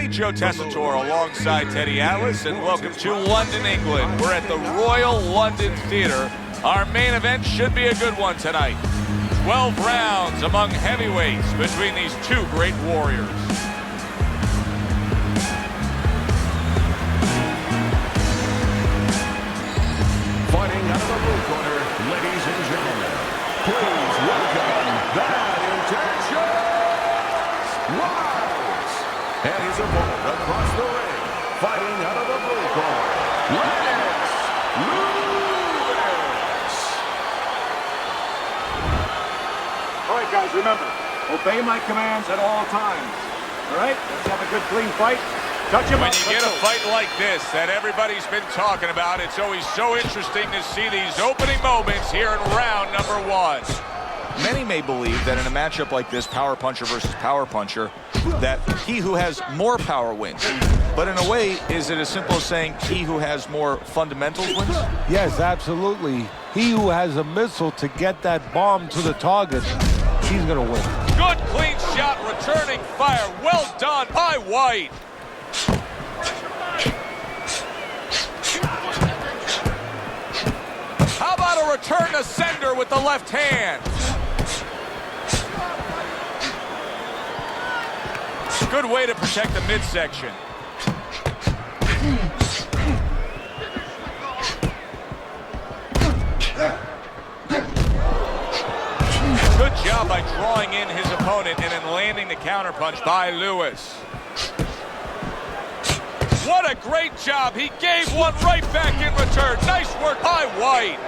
everybody. Joe Tessitore alongside Teddy Atlas, and welcome to London, England. We're at the Royal London Theatre. Our main event should be a good one tonight. 12 rounds among heavyweights between these two great warriors. Fighting out of the blue corner, ladies and gentlemen, please welcome the Intentions Rise. And his opponent across the ring, fighting out of the blue corner, Lewis. All right, guys, remember, obey my commands at all times. All right, let's have a good, clean fight. Touch him When up. you get a fight like this that everybody's been talking about, it's always so interesting to see these opening moments here in round number one. Many may believe that in a matchup like this, power puncher versus power puncher, that he who has more power wins. But in a way, is it as simple as saying he who has more fundamentals wins? Yes, absolutely. He who has a missile to get that bomb to the target, he's going to win. Good clean shot, returning fire. Well done by White. How about a return to sender with the left hand? Good way to protect the midsection. Good job by drawing in his opponent and then landing the counterpunch by Lewis. What a great job. He gave one right back in return. Nice work by White.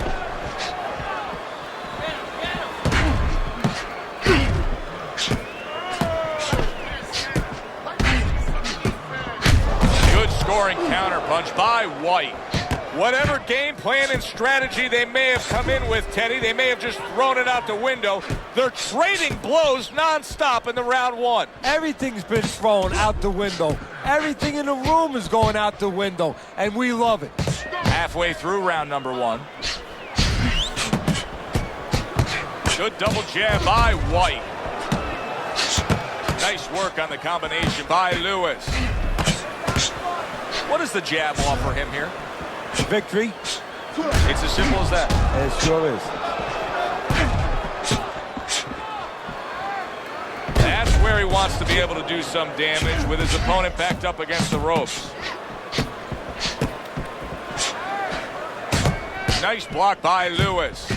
Good scoring counterpunch by White. Whatever game plan and strategy they may have come in with, Teddy, they may have just thrown it out the window. They're trading blows nonstop in the round one. Everything's been thrown out the window. Everything in the room is going out the window, and we love it. Halfway through round number one. Good double jab by White. Nice work on the combination by Lewis. What does the jab offer him here? Victory. It's as simple as that. It sure is. That's where he wants to be able to do some damage with his opponent backed up against the ropes. Nice block by Lewis.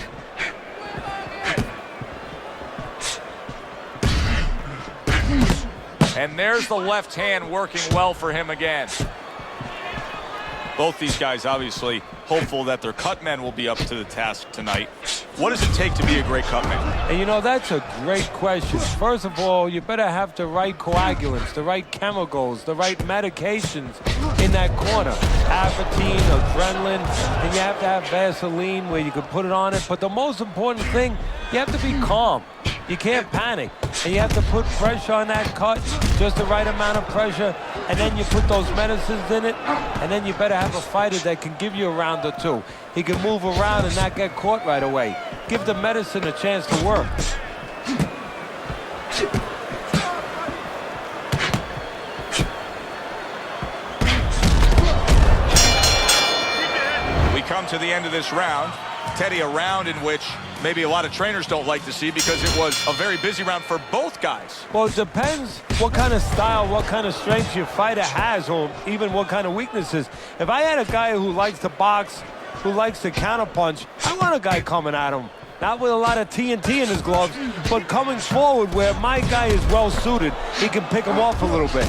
And there's the left hand working well for him again. Both these guys obviously hopeful that their cut men will be up to the task tonight. What does it take to be a great cut man? And you know, that's a great question. First of all, you better have the right coagulants, the right chemicals, the right medications in that corner. Apathine, adrenaline, and you have to have Vaseline where you can put it on it. But the most important thing, you have to be calm. You can't panic. And you have to put pressure on that cut, just the right amount of pressure, and then you put those medicines in it, and then you better have a fighter that can give you a round or two. He can move around and not get caught right away. Give the medicine a chance to work. We come to the end of this round. Teddy, a round in which maybe a lot of trainers don't like to see because it was a very busy round for both guys. Well, it depends what kind of style, what kind of strength your fighter has, or even what kind of weaknesses. If I had a guy who likes to box, who likes to counterpunch, I want a guy coming at him. Not with a lot of TNT in his gloves, but coming forward where my guy is well suited. He can pick him off a little bit.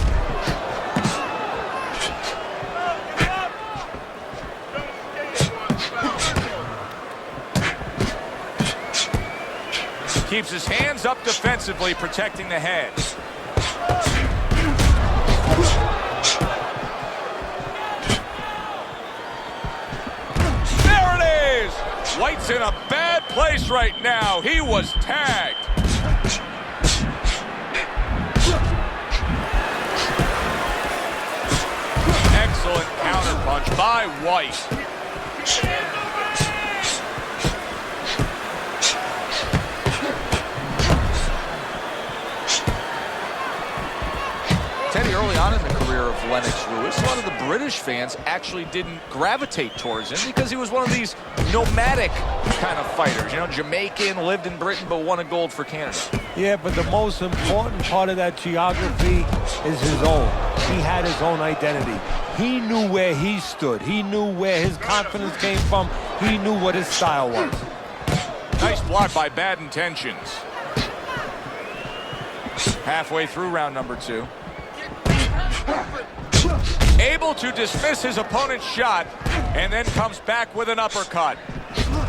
Keeps his hands up defensively, protecting the head. There it is! White's in a bad place right now. He was tagged. Excellent counterpunch by White. Teddy, early on in the career of Lennox Lewis. A lot of the British fans actually didn't gravitate towards him because he was one of these nomadic kind of fighters. You know, Jamaican, lived in Britain, but won a gold for Canada. Yeah, but the most important part of that geography is his own. He had his own identity. He knew where he stood. He knew where his confidence came from. He knew what his style was. Nice block by Bad Intentions. Halfway through round number 2. Able to dismiss his opponent's shot and then comes back with an uppercut.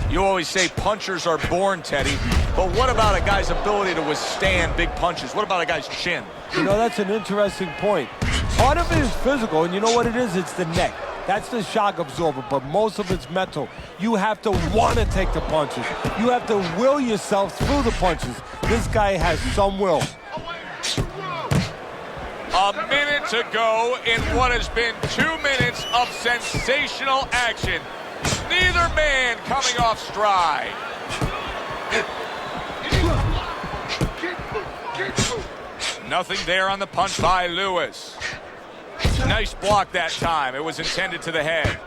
You always say punchers are born, Teddy, but what about a guy's ability to withstand big punches? What about a guy's chin? You know, that's an interesting point. Part of it is physical, and you know what it is? It's the neck. That's the shock absorber, but most of it's mental. You have to want to take the punches. You have to will yourself through the punches. This guy has some will. A minute to go in what has been 2 minutes of sensational action. Neither man coming off stride. Nothing there on the punch by Lewis. Nice block that time. It was intended to the head.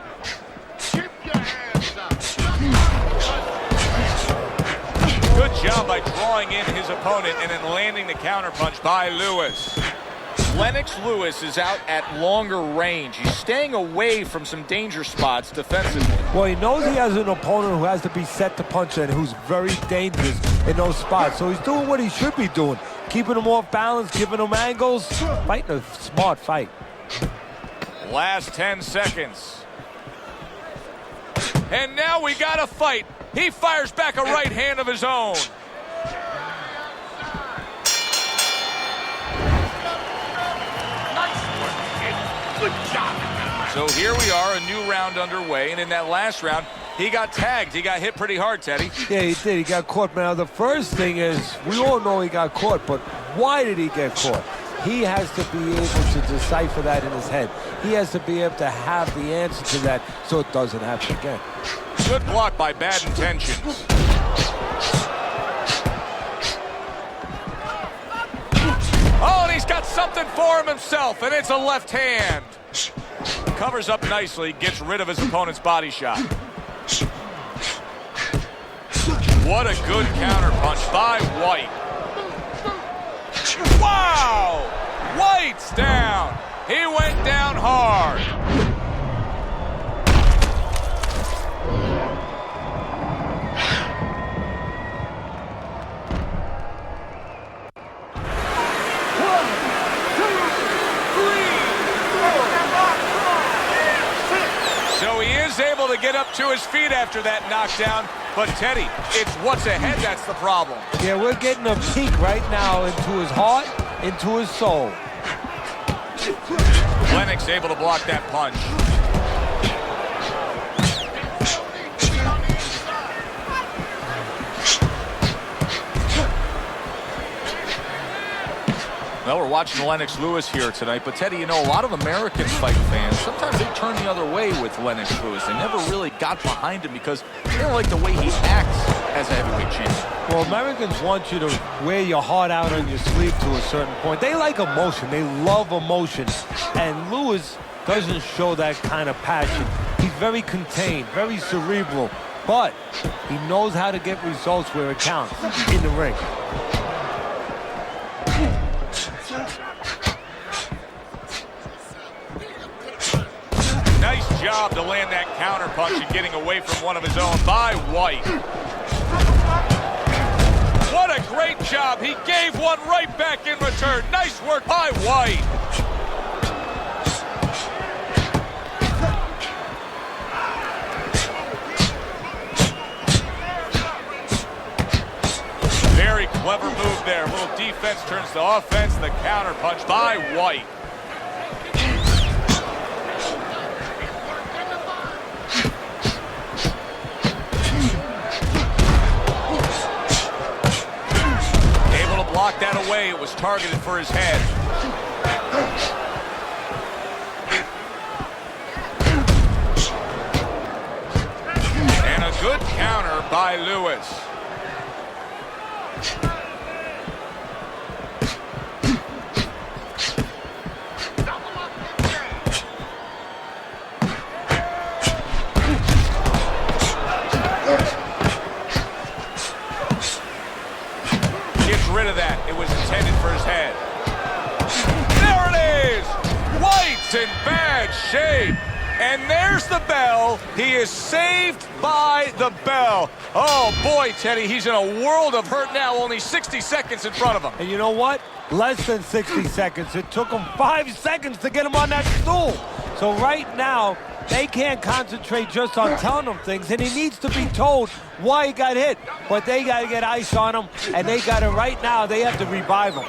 Good job by drawing in his opponent and then landing the counterpunch by Lewis. Lennox Lewis is out at longer range. He's staying away from some danger spots defensively. Well, he knows he has an opponent who has to be set to punch and who's very dangerous in those spots. So he's doing what he should be doing. Keeping him off balance, giving him angles. Fighting a smart fight. Last 10 seconds. And now we got a fight. He fires back a right hand of his own. So here we are, a new round underway, and in that last round, he got tagged. He got hit pretty hard, Teddy. Yeah, he did. He got caught. Now, the first thing is, we all know he got caught, but why did he get caught? He has to be able to decipher that in his head. He has to be able to have the answer to that so it doesn't happen again. Good block by Bad Intentions. Oh, and he's got something for him himself, and it's a left hand. Covers up nicely, gets rid of his opponent's body shot. What a good counterpunch by White. Wow! White's down. He went down hard. So he is able to get up to his feet after that knockdown. But Teddy, it's what's ahead that's the problem. Yeah, we're getting a peek right now into his heart, into his soul. Lennox able to block that punch. Well, we're watching Lennox Lewis here tonight, but Teddy, you know, a lot of American fight fans, sometimes they turn the other way with Lennox Lewis. They never really got behind him because they don't like the way he acts as a heavyweight champion. Well, Americans want you to wear your heart out on your sleeve to a certain point. They like emotion. They love emotion. And Lewis doesn't show that kind of passion. He's very contained, very cerebral, but he knows how to get results where it counts, in the ring. Nice job to land that counterpunch and getting away from one of his own by White. What a great job. He gave one right back in return. Nice work by White. Very clever move there. A little defense turns to offense. The counterpunch by White. Blocked that away. It was targeted for his head. And a good counter by Lewis. He's in bad shape. And there's the bell. He is saved by the bell. Oh, boy, Teddy, he's in a world of hurt now. Only 60 seconds in front of him. And you know what? Less than 60 seconds. It took him 5 seconds to get him on that stool. So right now, they can't concentrate just on telling him things, and he needs to be told why he got hit. But they got to get ice on him, and they got to, right now, they have to revive him.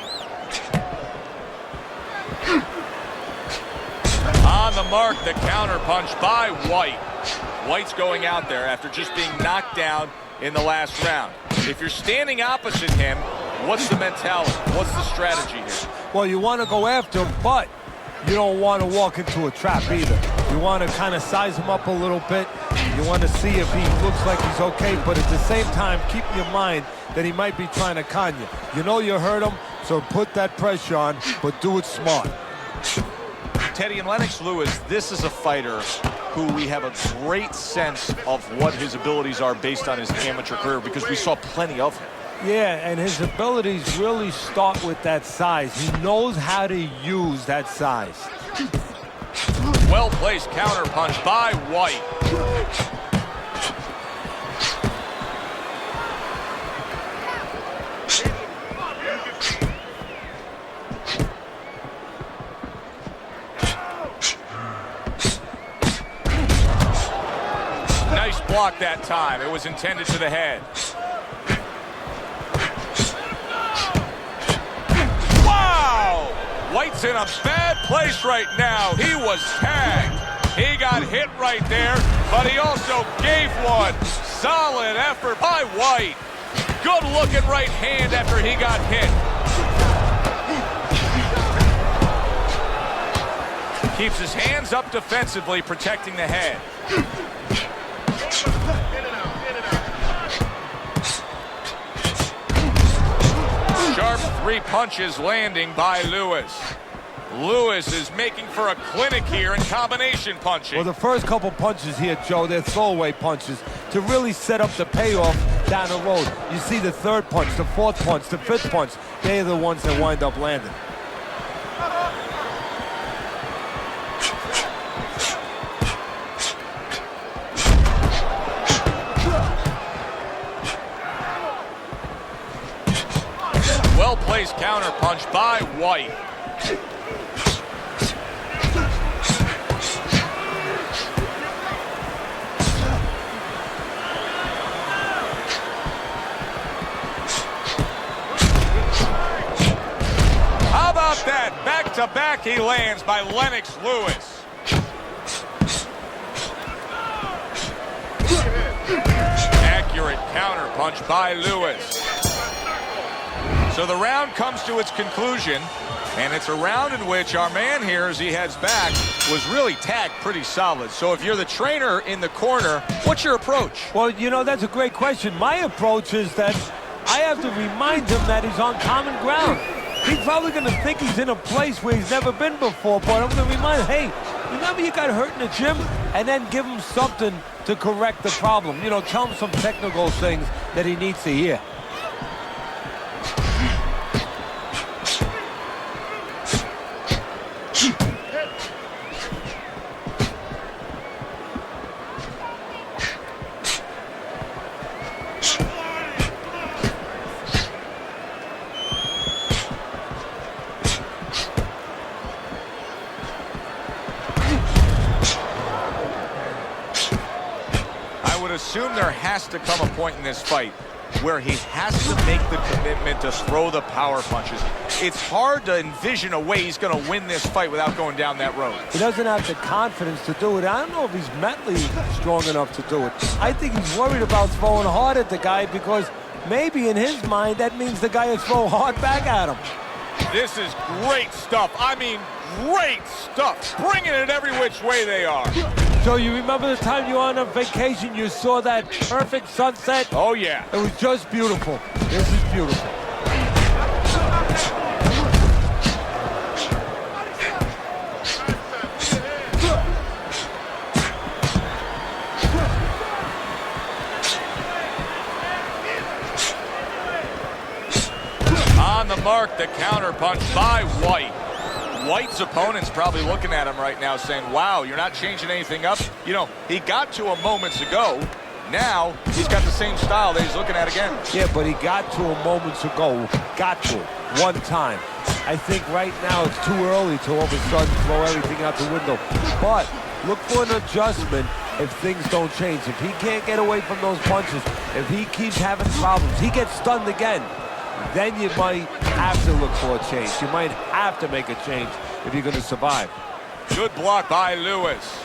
On the mark, the counter punch by White. White's going out there after just being knocked down in the last round. If you're standing opposite him, what's the mentality? What's the strategy here? Well, you want to go after him, but you don't want to walk into a trap either. You want to kind of size him up a little bit. You want to see if he looks like he's okay, but at the same time, keep in your mind that he might be trying to con you. You know you hurt him, so put that pressure on, but do it smart. Teddy and Леннокс Lewis, this is a fighter who we have a great sense of what his abilities are based on his amateur career because we saw plenty of him. Yeah, and his abilities really start with that size. He knows how to use that size. Well-placed counter punch by White. Nice block that time. It was intended to the head. Wow! White's in a bad place right now. He was tagged. He got hit right there, but he also gave one. Solid effort by White. Good looking right hand after he got hit. Keeps his hands up defensively, protecting the head. Sharp 3 punches landing by Lewis. Lewis is making for a clinic here in combination punching. Well, the first couple punches here, Joe, they're throwaway punches to really set up the payoff down the road. You see the third punch, the fourth punch, the fifth punch. They're the ones that wind up landing. Well-placed counter punch by White. How about that? Back-to-back he lands by Lennox Lewis. Accurate counter punch by Lewis. So the round comes to its conclusion, and it's a round in which our man here, as he heads back, was really tagged pretty solid. So if you're the trainer in the corner, what's your approach? Well, you know, that's a great question. My approach is that I have to remind him that he's on common ground. He's probably going to think he's in a place where he's never been before, but I'm going to remind him, hey, remember you got hurt in the gym? And then give him something to correct the problem. You know, tell him some technical things that he needs to hear. Assume there has to come a point in this fight where he has to make the commitment to throw the power punches. It's hard to envision a way he's going to win this fight without going down that road. He doesn't have the confidence to do it. I don't know if he's mentally strong enough to do it. I think he's worried about throwing hard at the guy because maybe in his mind that means the guy will throw hard back at him. This is great stuff. I mean, great stuff. Bringing it every which way they are. So you remember the time you were on a vacation, you saw that perfect sunset? Oh, yeah. It was just beautiful. This is beautiful. On the mark, the counter punch by White. White's opponent's probably looking at him right now saying, wow, you're not changing anything up. You know, he got to him moments ago. Now he's got the same style that he's looking at again. Yeah, but he got to him moments ago. Got to him one time. I think right now it's too early to all of a sudden throw everything out the window. But look for an adjustment if things don't change. If he can't get away from those punches, if he keeps having problems, he gets stunned again, then you might have to look for a change. You might have to make a change if you're going to survive. Good block by Lewis.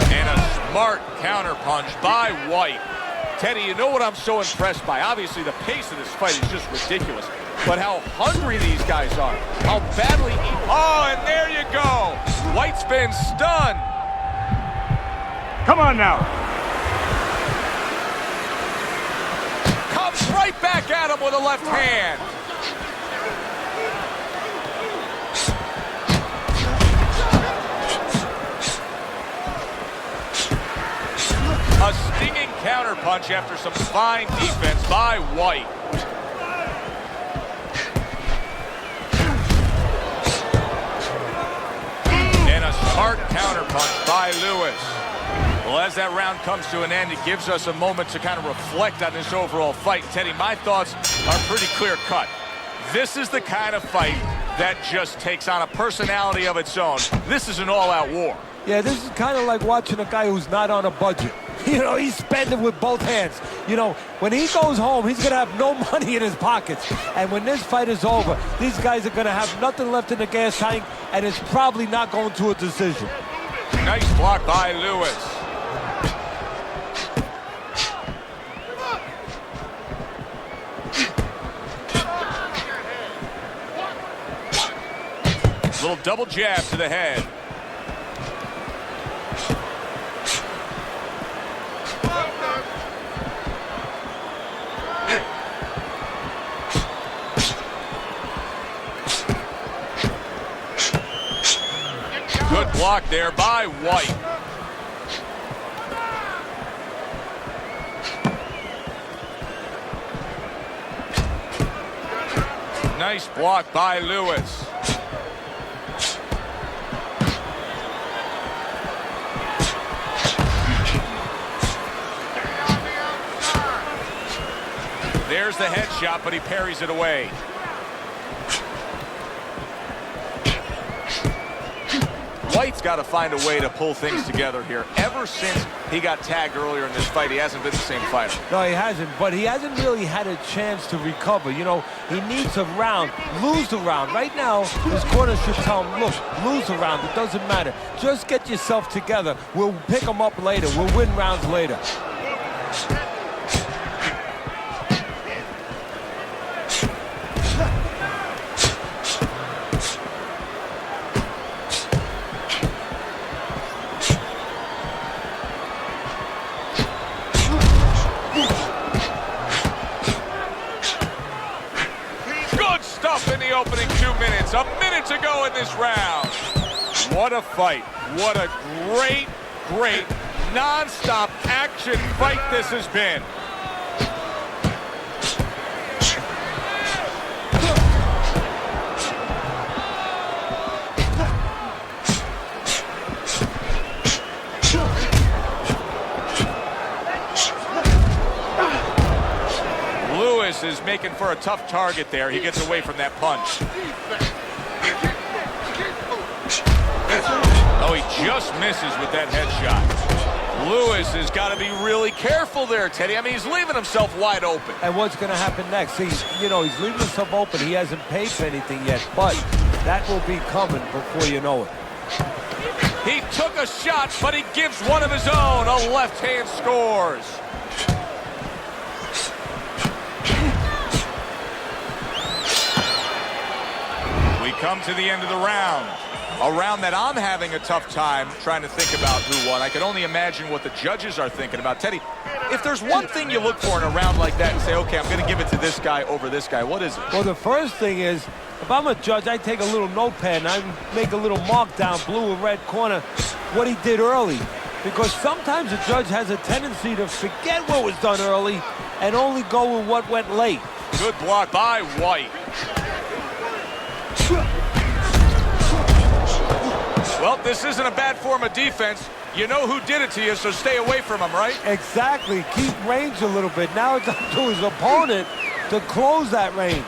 And a smart counterpunch by White. Teddy, you know what I'm so impressed by? Obviously, the pace of this fight is just ridiculous. But how hungry these guys are. How badly... Oh, and there you go. White's been stunned. Come on now. Comes right back at him with a left hand. A stinging counterpunch after some fine defense by White. And a smart counterpunch by Lewis. Well, as that round comes to an end, it gives us a moment to kind of reflect on this overall fight. Teddy, my thoughts are pretty clear-cut. This is the kind of fight that just takes on a personality of its own. This is an all-out war. Yeah, this is kind of like watching a guy who's not on a budget. You know, he's spending with both hands. You know, when he goes home, he's going to have no money in his pockets. And when this fight is over, these guys are going to have nothing left in the gas tank, and it's probably not going to a decision. Nice block by Lewis. Little double jab to the head. Good block there by White. Nice block by Lewis. There's the headshot, but he parries it away. White's got to find a way to pull things together here. Ever since he got tagged earlier in this fight, he hasn't been the same fighter. No, he hasn't, but he hasn't really had a chance to recover. You know, he needs a round, lose the round. Right now, his corner should tell him, look, lose the round, it doesn't matter. Just get yourself together. We'll pick him up later. We'll win rounds later. Opening 2 minutes, a minute to go in this round. What a fight. What a great, great, non-stop action fight this has been. Lewis is making for a tough target there. He gets away from that punch. Oh, he just misses with that headshot. Lewis has got to be really careful there, Teddy. I mean, he's leaving himself wide open. And what's going to happen next? He's leaving himself open. He hasn't paid for anything yet, but that will be coming before you know it. He took a shot, but he gives one of his own. A left hand scores. We come to the end of the round. A round that I'm having a tough time trying to think about who won. I can only imagine what the judges are thinking about. Teddy, if there's one thing you look for in a round like that and say, okay, I'm going to give it to this guy over this guy, what is it? Well, the first thing is, if I'm a judge, I take a little notepad and I make a little mark down, blue or red corner, what he did early. Because sometimes a judge has a tendency to forget what was done early and only go with what went late. Good block by White. Well, this isn't a bad form of defense. You know who did it to you, so stay away from him, right? Exactly. Keep range a little bit. Now it's up to his opponent to close that range.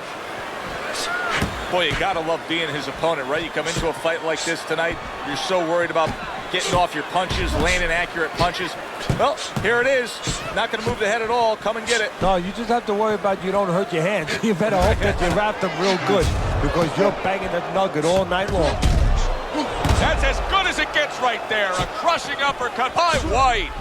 Boy, you gotta love being his opponent, right? You come into a fight like this tonight, you're so worried about getting off your punches, landing accurate punches. Well, here it is. Not gonna move the head at all. Come and get it. No, you just have to worry about you don't hurt your hands. You better hope that you wrap them real good because you're banging that nugget all night long. That's as good as it gets right there. A crushing uppercut by White.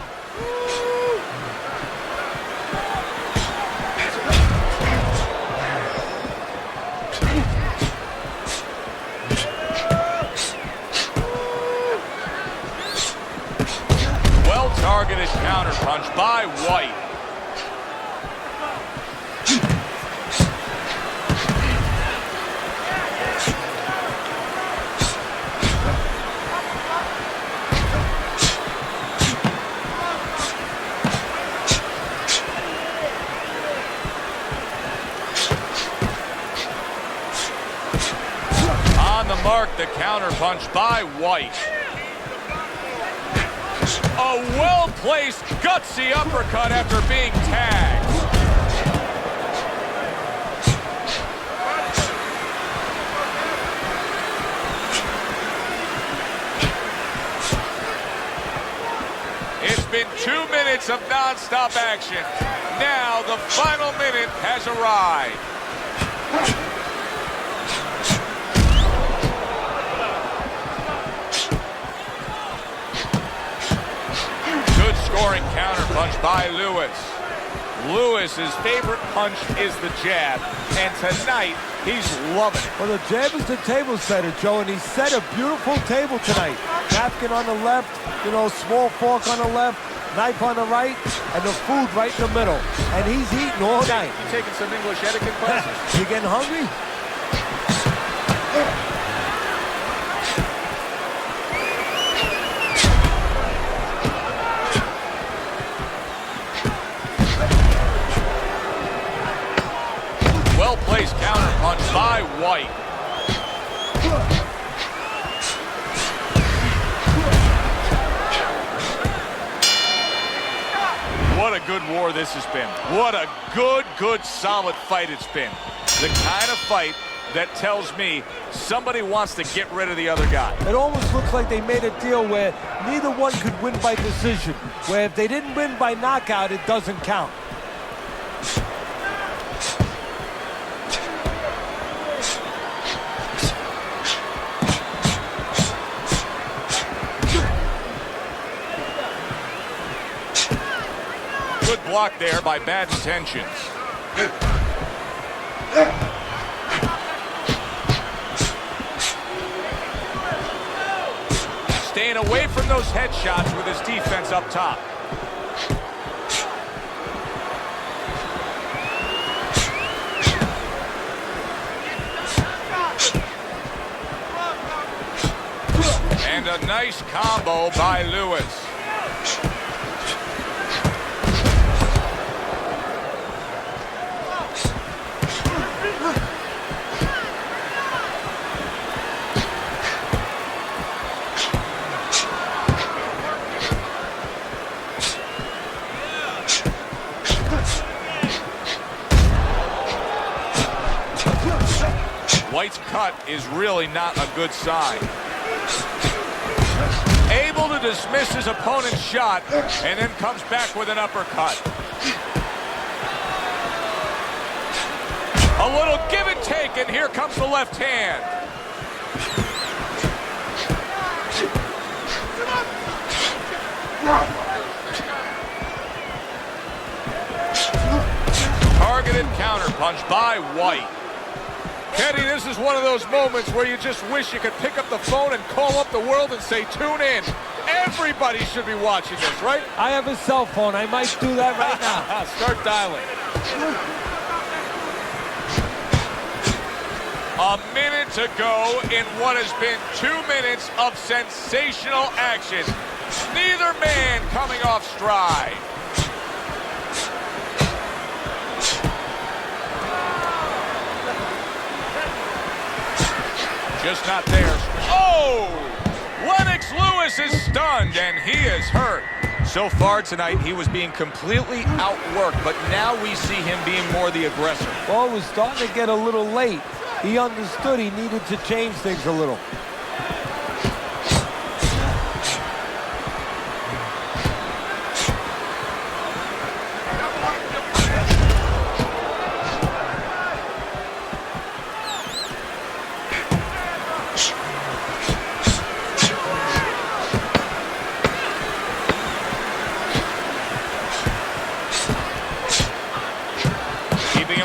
Well-targeted counterpunch by White. On the mark, the counterpunch by White. A well-placed, gutsy uppercut after being tagged. It's been 2 minutes of non-stop action. Now the final minute has arrived. Scoring counterpunch by Lewis. Lewis's favorite punch is the jab, and tonight he's loving it. Well, the jab is the table setter, Joe, and he set a beautiful table tonight. Napkin on the left, small fork on the left, knife on the right, and the food right in the middle. And he's eating all night. You taking some English etiquette classes? You getting hungry? Well-placed counterpunch by White. What a good war this has been. What a good, solid fight it's been. The kind of fight that tells me somebody wants to get rid of the other guy. It almost looks like they made a deal where neither one could win by decision, where if they didn't win by knockout, it doesn't count. Good block there by Bad Intentions. Staying away from those headshots with his defense up top. And a nice combo by Lewis. White's cut is really not a good sign. Able to dismiss his opponent's shot and then comes back with an uppercut. A little give and take, and here comes the left hand. Targeted counterpunch by White. Teddy, this is one of those moments where you just wish you could pick up the phone and call up the world and say, tune in. Everybody should be watching this, right? I have a cell phone. I might do that right now. Start dialing. A minute to go in what has been 2 minutes of sensational action. Neither man coming off stride. Just not there. Oh! Lewis is stunned, and he is hurt. So far tonight, he was being completely outworked, but now we see him being more the aggressor. Well, it was starting to get a little late. He understood he needed to change things a little.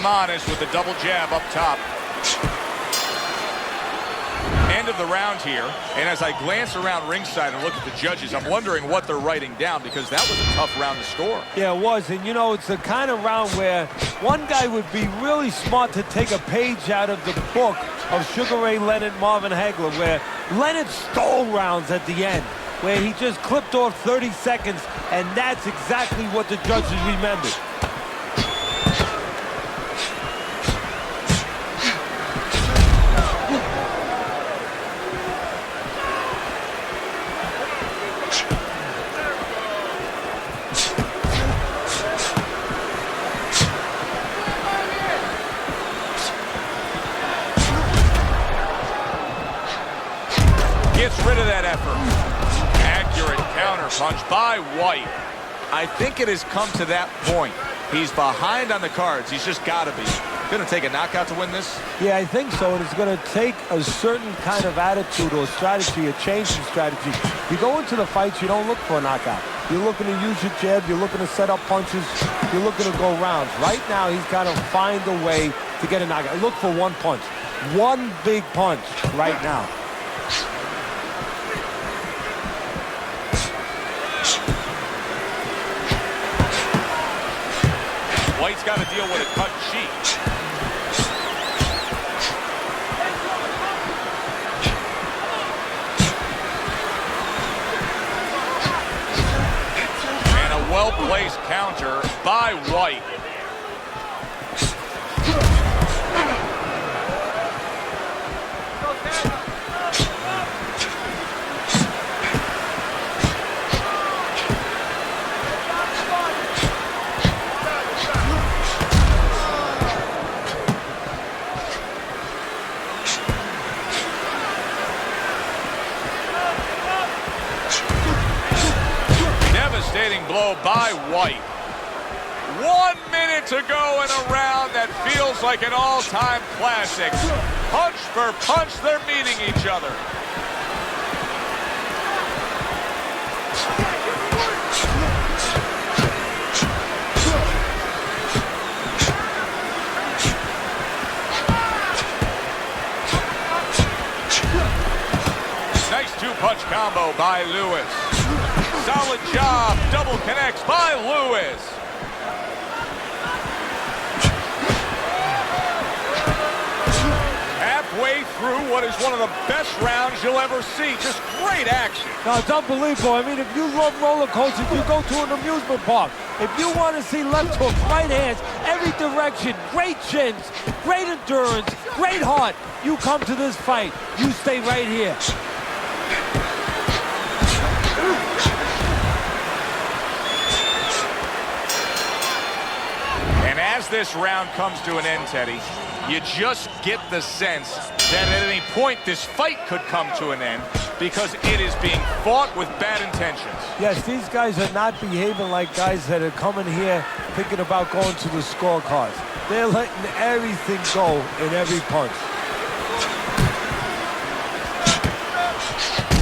Honest with the double jab up top. End of the round here, and as I glance around ringside and look at the judges, I'm wondering what they're writing down, because that was a tough round to score. Yeah, it was, and you know, it's the kind of round where one guy would be really smart to take a page out of the book of Sugar Ray Leonard, Marvin Hagler, where Leonard stole rounds at the end, where he just clipped off 30 seconds, and that's exactly what the judges remembered. Gets rid of that effort. Accurate counter punch by White. I think it has come to that point. He's behind on the cards. He's just got to be. Going to take a knockout to win this? Yeah, I think so. And it's going to take a certain kind of attitude or strategy, a change in strategy. You go into the fights, you don't look for a knockout. You're looking to use your jab. You're looking to set up punches. You're looking to go rounds. Right now, he's got to find a way to get a knockout. Look for one punch. One big punch right now. White's got to deal with a cut cheek. And a well-placed counter by White. Devastating blow by White. 1 minute to go in a round that feels like an all-time classic. Punch for punch, they're meeting each other. Nice two-punch combo by Lewis. Solid job, double connects by Lewis. Halfway through what is one of the best rounds you'll ever see. Just great action. No, it's unbelievable. I mean, if you love roller coasters, you go to an amusement park. If you want to see left hooks, right hands, every direction, great chins, great endurance, great heart, you come to this fight. You stay right here. And as this round comes to an end, Teddy, you just get the sense that at any point this fight could come to an end because it is being fought with bad intentions. Yes, these guys are not behaving like guys that are coming here thinking about going to the scorecards. They're letting everything go in every punch.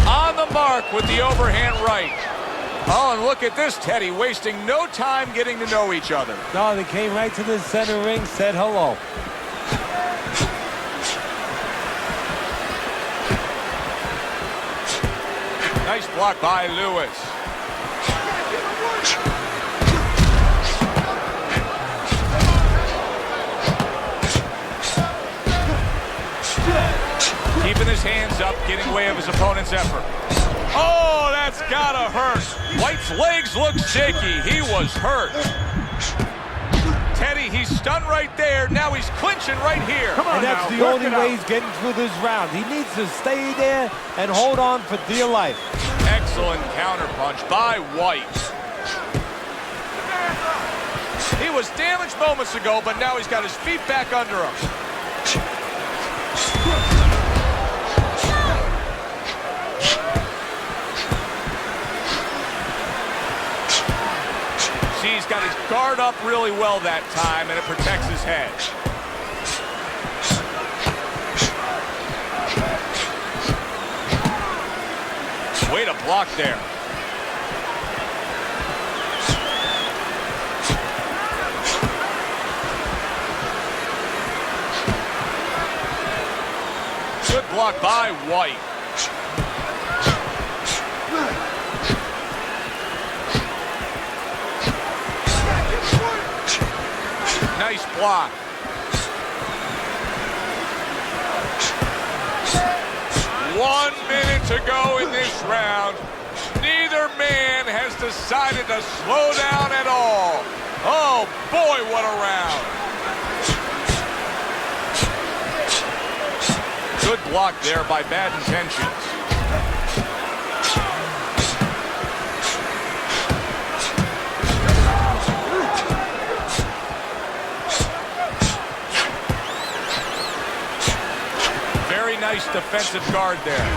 On the mark with the overhand right. Oh, and look at this, Teddy, wasting no time getting to know each other. No, they came right to the center ring, said hello. Nice block by Lewis. Keeping his hands up, getting way of his opponent's effort. Oh, that's gotta hurt. White's legs look shaky. He was hurt. Teddy See, he's stunned right there. Now he's clinching right here. Come on And that's now, the work only it way out. he's getting through this round. He needs to stay there and hold on for dear life. Excellent counterpunch by White. He was damaged moments ago, but now he's got his feet back under him. See, he's got his guard up really well that time, and it protects his head. Way to block there. Good block by White. Nice block. One minute to go in this round. Neither man has decided to slow down at all. Oh boy, what a round. Good block there by Bad Intentions. Very nice defensive guard there.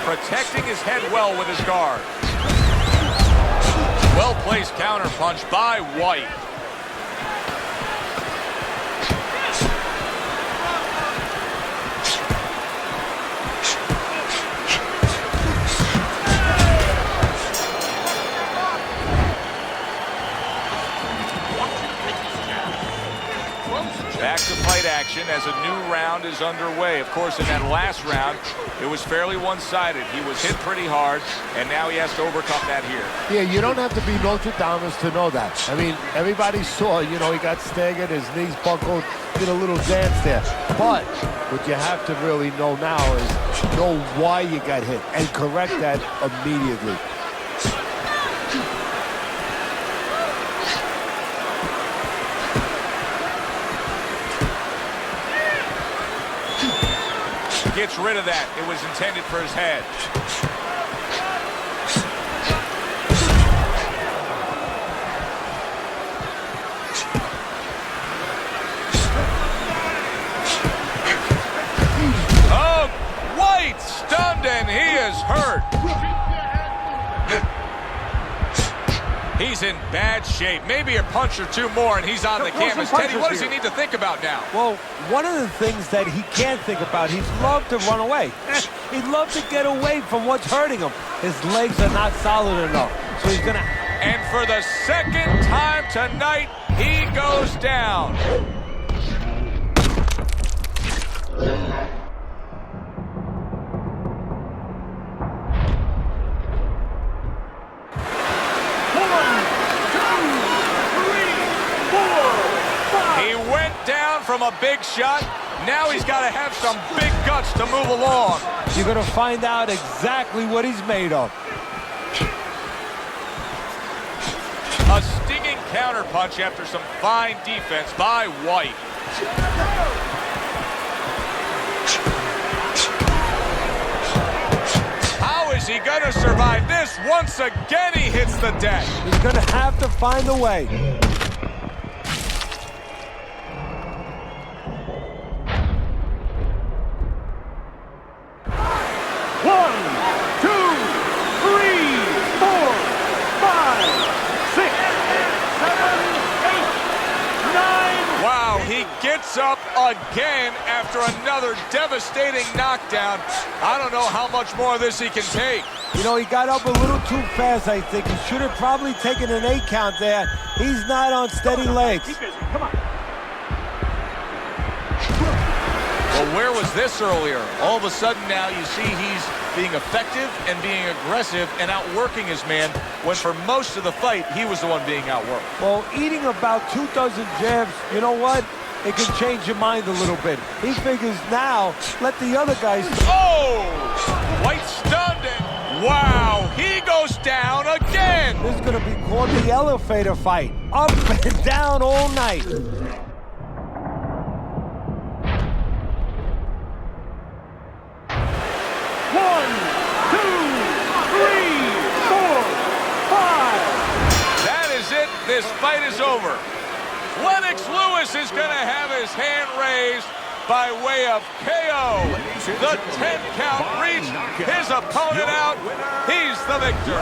Protecting his head well with his guard. Well-placed counterpunch by White. Back to fight action as a new round is underway. Of course, in that last round, it was fairly one-sided. He was hit pretty hard, and now he has to overcome that here. Yeah, you don't have to be Nostradamus to know that. I mean, everybody saw, you know, he got staggered, his knees buckled, did a little dance there. But what you have to really know now is know why you got hit and correct that immediately. Gets rid of that. It was intended for his head. Oh, White stunned and he is hurt. He's in bad shape. Maybe a punch or two more and he's on the canvas. Teddy, what does he need to think about now? Well, one of the things that he can't think about, he'd love to run away. He'd love to get away from what's hurting him. His legs are not solid enough. So he's going to... And for the second time tonight, he goes down. He went down from a big shot. Now he's got to have some big guts to move along. You're going to find out exactly what he's made of. A stinging counterpunch after some fine defense by White. How is he going to survive this? Once again, he hits the deck. He's going to have to find a way. Gets up again after another devastating knockdown. I don't know how much more of this he can take. You know, he got up a little too fast, I think. He should have probably taken an 8 count there. He's not on steady legs. Keep busy. Come on. Well, where was this earlier? All of a sudden now you see he's being effective and being aggressive and outworking his man, when for most of the fight, he was the one being outworked. Well, eating about 2 dozen jabs, you know what? it can change your mind a little bit. He figures now, let the other guys... Oh! White stunned it. Wow, he goes down again. This is going to be called the elevator fight. Up and down all night. 1, 2, 3, 4, 5. That is it. This fight is over. Lennox Lewis is going to have his hand raised by way of KO. The 10 count reached his opponent out. He's the victor.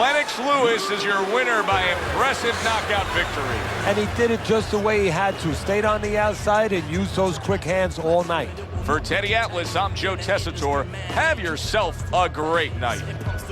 Lennox Lewis is your winner by impressive knockout victory. And he did it just the way he had to. Stayed on the outside and used those quick hands all night. For Teddy Atlas, I'm Joe Tessitore. Have yourself a great night.